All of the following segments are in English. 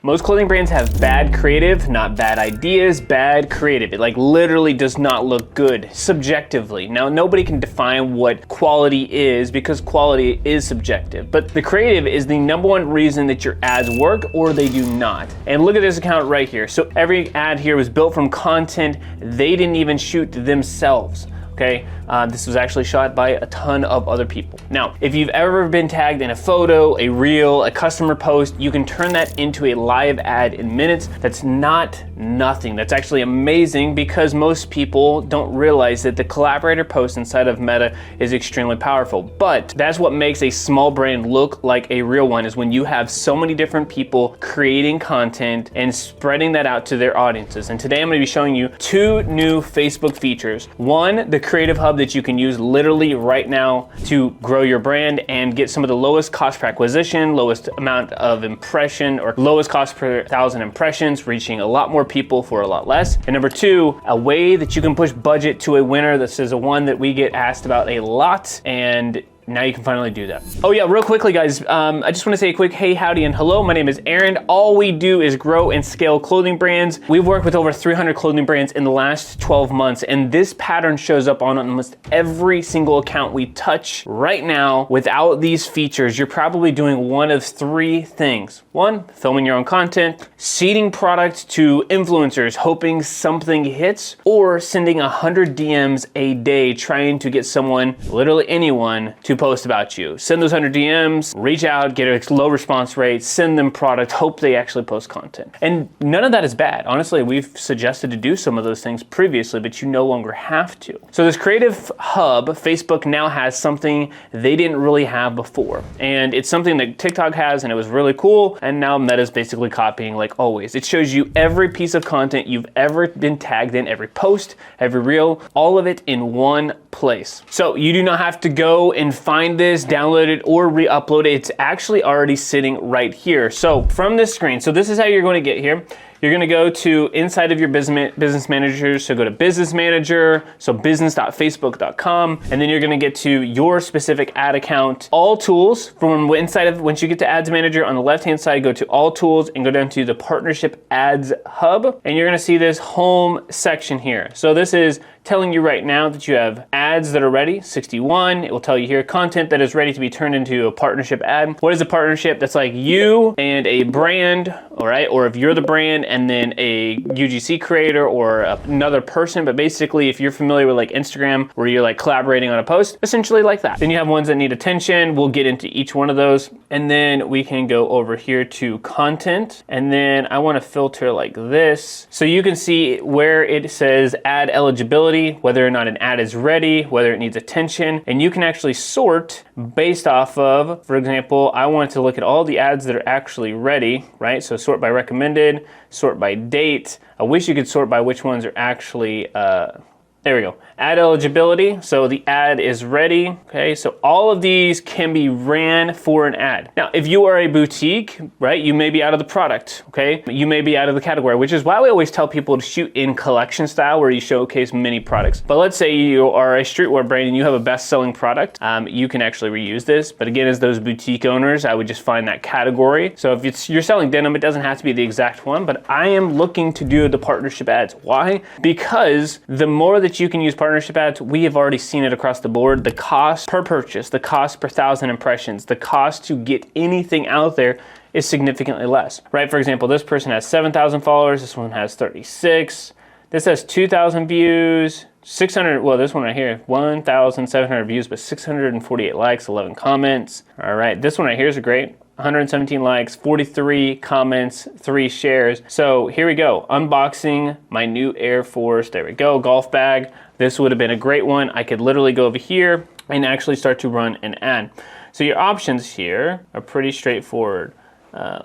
Most clothing brands have bad creative, not bad ideas, bad creative. It like literally does not look good subjectively. Now, nobody can define what quality is because quality is subjective, but the creative is the number one reason that your ads work or they do not. And look at this account right here. So every ad here was built from content they didn't even shoot themselves. Okay, this was actually shot by a ton of other people. Now, if you've ever been tagged in a photo, a reel, a customer post, you can turn that into a live ad in minutes. That's not nothing. That's actually amazing because most people don't realize that the collaborator post inside of Meta is extremely powerful. But that's what makes a small brand look like a real one, is when you have so many different people creating content and spreading that out to their audiences. And today I'm going to be showing you 2 new Facebook features. One, the Creative Hub that you can use literally right now to grow your brand and get some of the lowest cost per acquisition, lowest amount of impression, or lowest cost per 1,000 impressions, reaching a lot more people for a lot less. And number 2, a way that you can push budget to a winner. This is a one that we get asked about a lot, and now you can finally do that. Oh yeah, real quickly guys, I just wanna say a quick hey, howdy, and hello. My name is Aaron. All we do is grow and scale clothing brands. We've worked with over 300 clothing brands in the last 12 months, and this pattern shows up on almost every single account we touch right now. Without these features, you're probably doing one of 3 things. 1, filming your own content, seeding product to influencers, hoping something hits, or sending 100 DMs a day, trying to get someone, literally anyone, to post about you. Send those 100 DMs, reach out, get a low response rate, send them product, hope they actually post content. And none of that is bad. Honestly, we've suggested to do some of those things previously, but you no longer have to. So this Creative Hub, Facebook now has something they didn't really have before. And it's something that TikTok has, and it was really cool. And now Meta's basically copying like always. It shows you every piece of content you've ever been tagged in, every post, every reel, all of it in one place. So you do not have to go and find this, download it, or re-upload it. It's actually already sitting right here. So from this screen, so this is how you're going to get here. You're gonna go to inside of your business manager. So go to business manager, so business.facebook.com, and then you're gonna get to your specific ad account. All tools from inside of, once you get to ads manager on the left-hand side, go to all tools and go down to the partnership ads hub. And you're gonna see this home section here. So this is telling you right now that you have ads that are ready, 61. It will tell you here content that is ready to be turned into a partnership ad. What is a partnership? That's like you and a brand, all right? Or if you're the brand and then a UGC creator or another person, but basically if you're familiar with like Instagram where you're like collaborating on a post, essentially like that. Then you have ones that need attention. We'll get into each one of those. And then we can go over here to content. And then I wanna filter like this. So you can see where it says ad eligibility, whether or not an ad is ready, whether it needs attention, and you can actually sort based off of, for example, I want to look at all the ads that are actually ready, right? So sort by recommended, sort by date. I wish you could sort by which ones are actually, there we go. Ad eligibility, so the ad is ready, okay? So all of these can be ran for an ad. Now, if you are a boutique, right, you may be out of the product, okay? You may be out of the category, which is why we always tell people to shoot in collection style where you showcase many products. But let's say you are a streetwear brand and you have a best-selling product, you can actually reuse this. But again, as those boutique owners, I would just find that category. So if you're selling denim, it doesn't have to be the exact one, but I am looking to do the partnership ads. Why? Because the more that you can use partnership ads, we have already seen it across the board. The cost per purchase, the cost per 1,000 impressions, the cost to get anything out there is significantly less, right? For example, this person has 7,000 followers. This one has 36. This has 2,000 views, 600, well, this one right here, 1,700 views, but 648 likes, 11 comments. All right, this one right here is great. 117 likes, 43 comments, 3 shares. So here we go, unboxing my new Air Force, there we go, golf bag. This would have been a great one. I could literally go over here and actually start to run an ad. So your options here are pretty straightforward.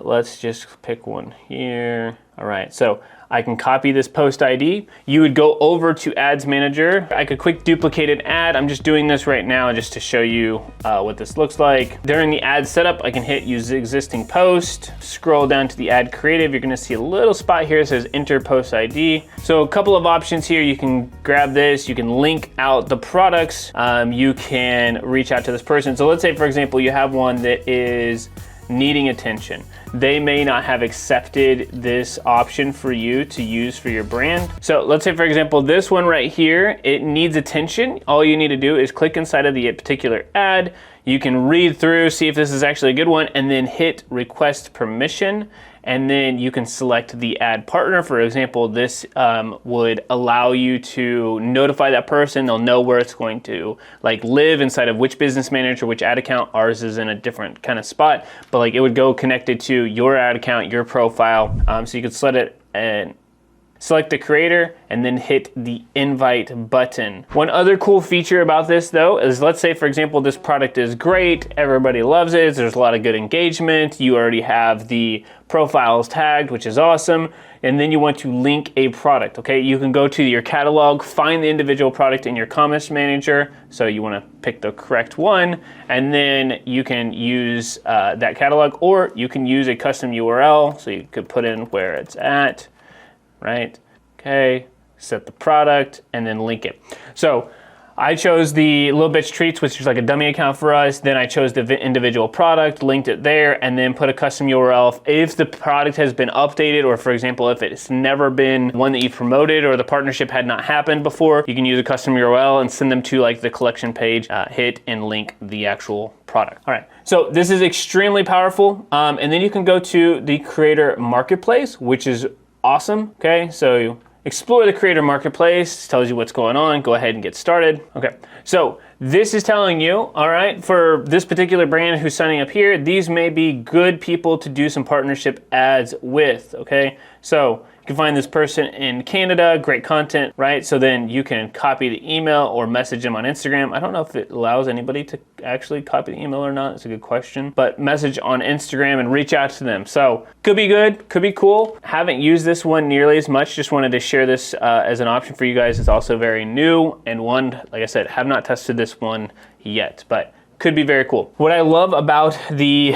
Let's just pick one here. All right, so I can copy this post ID. You would go over to Ads Manager. I could quick duplicate an ad. I'm just doing this right now just to show you what this looks like. During the ad setup, I can hit use existing post, scroll down to the ad creative. You're gonna see a little spot here that says enter post ID. So a couple of options here. You can grab this, you can link out the products, you can reach out to this person. So let's say, for example, you have one that is needing attention. They may not have accepted this option for you to use for your brand. So let's say, for example, this one right here, it needs attention. All you need to do is click inside of the particular ad. You can read through, see if this is actually a good one, and then hit request permission. And then you can select the ad partner. For example, this would allow you to notify that person. They'll know where it's going to like live inside of which business manager, which ad account. Ours is in a different kind of spot, but like it would go connected to your ad account, your profile. So you could select it and select the creator and then hit the invite button. One other cool feature about this though is, let's say for example, this product is great, everybody loves it, there's a lot of good engagement, you already have the profiles tagged, which is awesome, and then you want to link a product, okay? You can go to your catalog, find the individual product in your commerce manager, so you wanna pick the correct one, and then you can use that catalog, or you can use a custom URL, so you could put in where it's at, right? Okay, set the product and then link it. So I chose the Little Bitch Treats, which is like a dummy account for us. Then I chose the individual product, linked it there, and then put a custom URL. If the product has been updated, or for example, if it's never been one that you promoted or the partnership had not happened before, you can use a custom URL and send them to like the collection page, hit and link the actual product. All right, so this is extremely powerful. And then you can go to the Creator Marketplace, which is awesome, okay? So you explore the Creator Marketplace, tells you what's going on, go ahead and get started. Okay, so this is telling you, all right, for this particular brand who's signing up here, these may be good people to do some partnership ads with, okay? So you can find this person in Canada, great content, right? So then you can copy the email or message them on Instagram. I don't know if it allows anybody to actually copy the email or not. It's a good question. But message on Instagram and reach out to them. So could be good, could be cool. Haven't used this one nearly as much. Just wanted to share this as an option for you guys. It's also very new, and one, like I said, have not tested this one yet, but could be very cool. What I love about the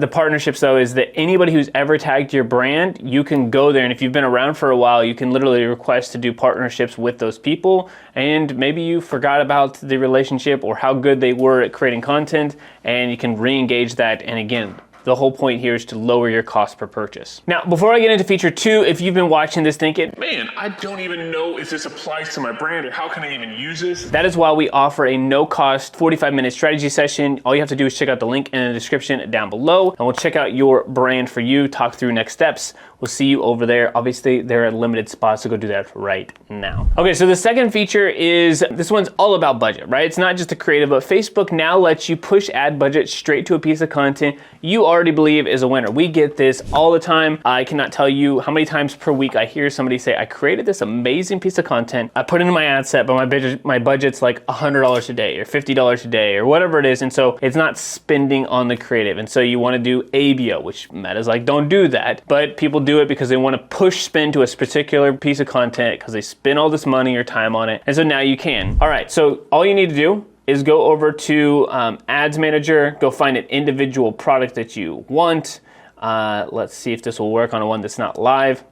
partnerships though is that anybody who's ever tagged your brand, you can go there, and if you've been around for a while, you can literally request to do partnerships with those people, and maybe you forgot about the relationship or how good they were at creating content, and you can re-engage that. And again, the whole point here is to lower your cost per purchase. Now, before I get into feature 2, if you've been watching this thinking, man, I don't even know if this applies to my brand or how can I even use this? That is why we offer a no-cost 45-minute strategy session. All you have to do is check out the link in the description down below, and we'll check out your brand for you, talk through next steps. We'll see you over there. Obviously, there are limited spots, so go do that right now. Okay, so the second feature is, this one's all about budget, right? It's not just a creative, but Facebook now lets you push ad budget straight to a piece of content you already believe is a winner. We get this all the time. I cannot tell you how many times per week I hear somebody say, I created this amazing piece of content, I put it in my ad set, but my budget's like $100 a day or $50 a day or whatever it is, and so it's not spending on the creative. And so you wanna do ABO, which Meta's like, don't do that, but people do it because they want to push spend to a particular piece of content because they spend all this money or time on it. And so now you can. All right, so all you need to do is go over to Ads Manager, go find an individual product that you want. Let's see if this will work on one that's not live.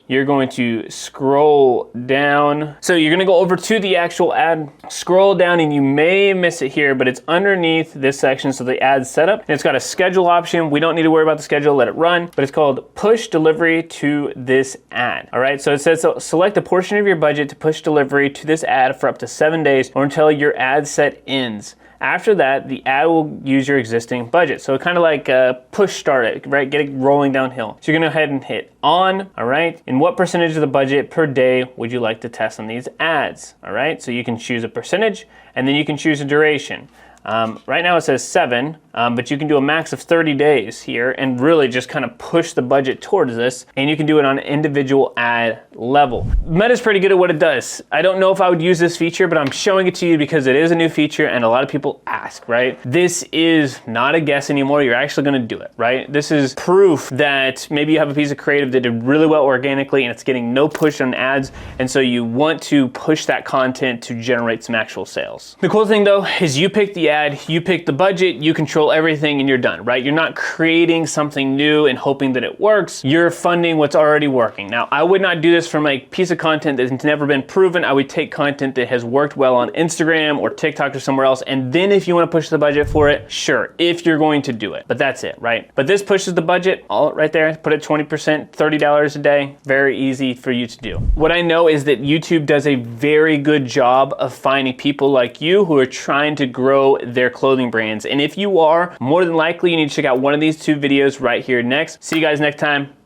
You're going to scroll down. So you're gonna go over to the actual ad, scroll down, and you may miss it here, but it's underneath this section, so the ad setup. And it's got a schedule option. We don't need to worry about the schedule, let it run, but it's called push delivery to this ad. All right, so it says, so select a portion of your budget to push delivery to this ad for up to 7 days or until your ad set ends. After that, the ad will use your existing budget. So kind of like push start it, right? Get it rolling downhill. So you're gonna go ahead and hit on, all right? And what percentage of the budget per day would you like to test on these ads, all right? So you can choose a percentage and then you can choose a duration. Right now it says 7, but you can do a max of 30 days here and really just kind of push the budget towards this, and you can do it on an individual ad level. Meta's pretty good at what it does. I don't know if I would use this feature, but I'm showing it to you because it is a new feature and a lot of people ask, right? This is not a guess anymore. You're actually gonna do it, right? This is proof that maybe you have a piece of creative that did really well organically and it's getting no push on ads, and so you want to push that content to generate some actual sales. The cool thing though is you pick the ad, you pick the budget, you control everything, and you're done, right? You're not creating something new and hoping that it works. You're funding what's already working. Now, I would not do this from a piece of content that's never been proven. I would take content that has worked well on Instagram or TikTok or somewhere else, and then if you want to push the budget for it, sure, if you're going to do it. But that's it, right? But this pushes the budget all right there. Put it 20%, $30 a day. Very easy for you to do. What I know is that YouTube does a very good job of finding people like you who are trying to grow their clothing brands. And if you are, more than likely you need to check out one of these two videos right here next. See you guys next time.